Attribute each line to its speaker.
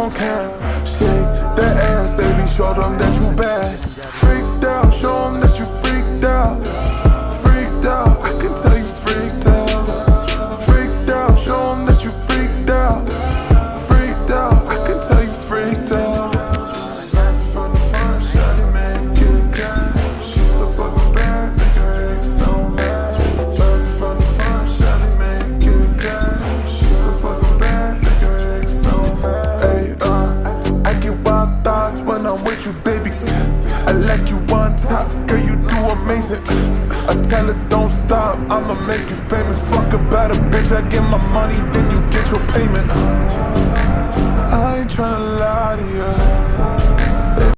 Speaker 1: on cam. Shake that ass, baby, show them that you bad. Freaked out, show them that you freaked out. Freaked out, I can tell you freaked out. Freaked out, show them that you freaked out. Freaked out, I can tell you freaked out. Dancing from the front, shawty make it clap. She's so fucking bad, make her ex so mad. Dancing from the front, shawty make it clap. She's so fucking bad, make her ex so mad. Hey, I get wild thoughts when I'm with you, baby. I like you on top, girl, you do amazing. I tell her don't stop, I'ma make you famous. Fuck about a bitch, I get my money, then you get your payment. I ain't tryna lie to you.